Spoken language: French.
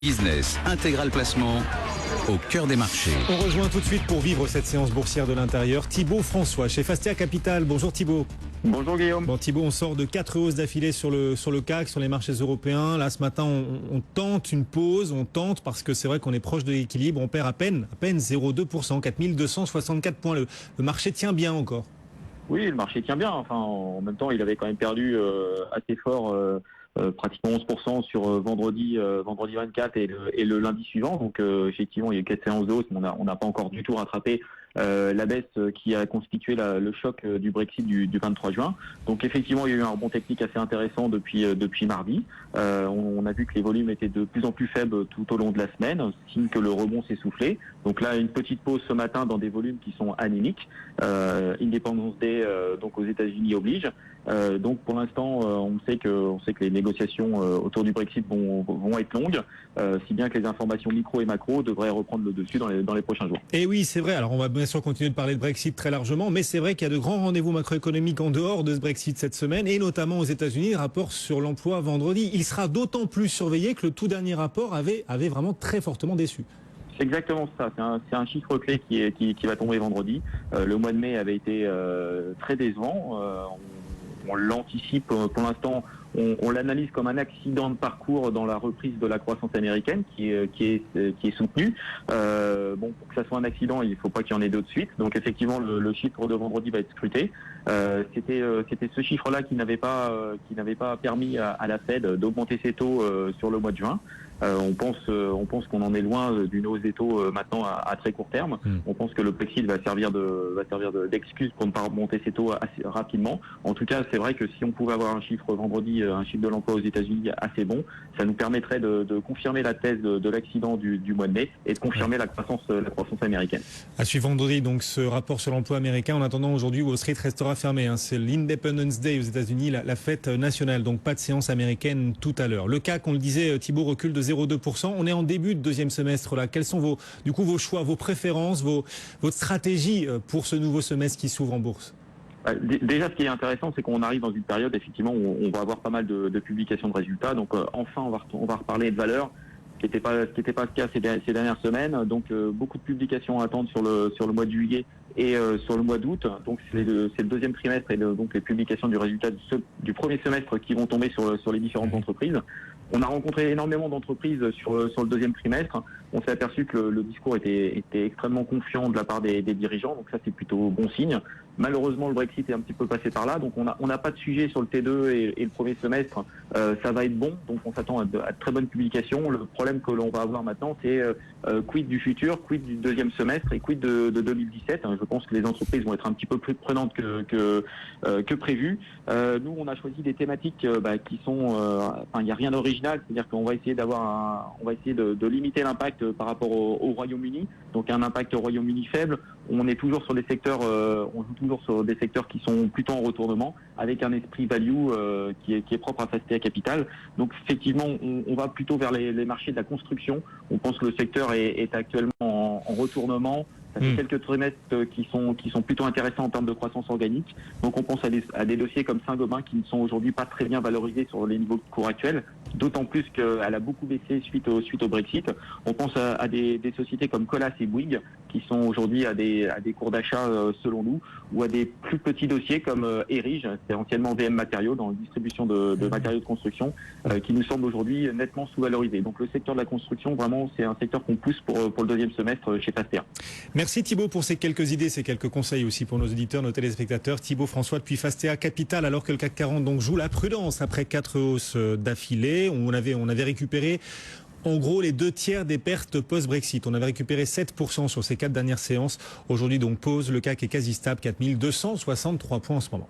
Business, intégral placement, au cœur des marchés. On rejoint tout de suite pour vivre cette séance boursière de l'intérieur Thibaut François chez Fastia Capital. Bonjour Thibaut. Bonjour Guillaume. Bon Thibaut, on sort de 4 hausses d'affilée sur le CAC, sur les marchés européens. Là ce matin on tente une pause, parce que c'est vrai qu'on est proche de l'équilibre. On perd à peine 0,2%, 4264 points. Le marché tient bien encore. Oui, le marché tient bien. Enfin, en même temps, il avait quand même perdu assez fort, pratiquement 11% sur vendredi 24 et le lundi suivant. Donc effectivement, il y a eu 4 séances de hausse, mais on n'a pas encore du tout rattrapé la baisse qui a constitué le choc du Brexit du 23 juin. Donc effectivement, il y a eu un rebond technique assez intéressant depuis mardi. On a vu que les volumes étaient de plus en plus faibles tout au long de la semaine, signe que le rebond s'est soufflé. Donc là, une petite pause ce matin dans des volumes qui sont anémiques. Independence Day, donc aux États-Unis oblige. Donc pour l'instant, on sait que les négociations autour du Brexit vont être longues, si bien que les informations micro et macro devraient reprendre le dessus dans les prochains jours. Et oui, c'est vrai. Alors on va bien sûr continuer de parler de Brexit très largement, mais c'est vrai qu'il y a de grands rendez-vous macroéconomiques en dehors de ce Brexit cette semaine, et notamment aux États-Unis, rapport sur l'emploi vendredi. Il sera d'autant plus surveillé que le tout dernier rapport avait vraiment très fortement déçu. C'est exactement ça. C'est un chiffre clé qui va tomber vendredi. Le mois de mai avait été très décevant. On l'anticipe pour l'instant. On l'analyse comme un accident de parcours dans la reprise de la croissance américaine qui est soutenue. Pour que ça soit un accident, il ne faut pas qu'il y en ait d'autres de suite. Donc effectivement, le chiffre de vendredi va être scruté. C'était ce chiffre-là qui n'avait pas permis à la Fed d'augmenter ses taux sur le mois de juin. On pense qu'on en est loin d'une hausse des taux maintenant à très court terme. On pense que le Brexit va servir d'excuse pour ne pas remonter ses taux assez rapidement. En tout cas, c'est vrai que si on pouvait avoir un chiffre vendredi, un chiffre de l'emploi aux États-Unis assez bon, ça nous permettrait de confirmer la thèse de l'accident du mois de mai et de confirmer la croissance américaine. À suivre vendredi, donc ce rapport sur l'emploi américain. En attendant, aujourd'hui, Wall Street restera fermé. C'est l'Independence Day aux États-Unis, la fête nationale. Donc pas de séance américaine tout à l'heure. Le CAC, on le disait, Thibaut, recule de 0,2%. On est en début de deuxième semestre là. Quels sont vos choix, vos préférences, votre stratégie pour ce nouveau semestre qui s'ouvre en bourse? Déjà, ce qui est intéressant, c'est qu'on arrive dans une période effectivement où on va avoir pas mal de publications de résultats. Donc enfin, on va reparler de valeur, ce qui n'était pas le cas ces dernières semaines. Donc beaucoup de publications à attendre sur le mois de juillet et sur le mois d'août. Donc c'est le deuxième trimestre et donc les publications du résultat du premier semestre qui vont tomber sur les différentes entreprises. On a rencontré énormément d'entreprises sur le deuxième trimestre. On s'est aperçu que le discours était extrêmement confiant de la part des dirigeants, donc ça c'est plutôt bon signe. Malheureusement, le Brexit est un petit peu passé par là, donc on n'a pas de sujet sur le T2 et le premier semestre. Ça va être bon, donc on s'attend à de très bonnes publications. Le problème que l'on va avoir maintenant, c'est quid du futur, quid du deuxième semestre et quid de 2017. Je pense que les entreprises vont être un petit peu plus prenantes que prévu. Nous, on a choisi des thématiques qui sont, il n'y a rien d'original, c'est-à-dire qu'on va essayer de limiter l'impact par rapport au Royaume-Uni, donc un impact au Royaume-Uni faible. On est toujours sur des secteurs, qui sont plutôt en retournement, avec un esprit value qui est propre à Fastia Capital. Donc effectivement, on va plutôt vers les marchés de la construction. On pense que le secteur est actuellement en retournement. Ça fait quelques trimestres qui sont plutôt intéressants en termes de croissance organique. Donc on pense à des dossiers comme Saint-Gobain qui ne sont aujourd'hui pas très bien valorisés sur les niveaux de cours actuels, d'autant plus qu'elle a beaucoup baissé suite au Brexit. On pense à des sociétés comme Colas et Bouygues qui sont aujourd'hui à des cours d'achat selon nous, ou à des plus petits dossiers comme Erige, c'est anciennement VM Matériaux dans la distribution de matériaux de construction, qui nous semble aujourd'hui nettement sous-valorisé. Donc le secteur de la construction, vraiment, c'est un secteur qu'on pousse pour le deuxième semestre chez Fastia. Merci Thibaut pour ces quelques idées, ces quelques conseils aussi pour nos auditeurs, nos téléspectateurs. Thibaut François depuis Fastia Capital, alors que le CAC 40 donc joue la prudence après 4 hausses d'affilée. On avait récupéré en gros les 2/3 des pertes post-Brexit. On avait récupéré 7% sur ces 4 dernières séances. Aujourd'hui donc pause, le CAC est quasi stable, 4263 points en ce moment.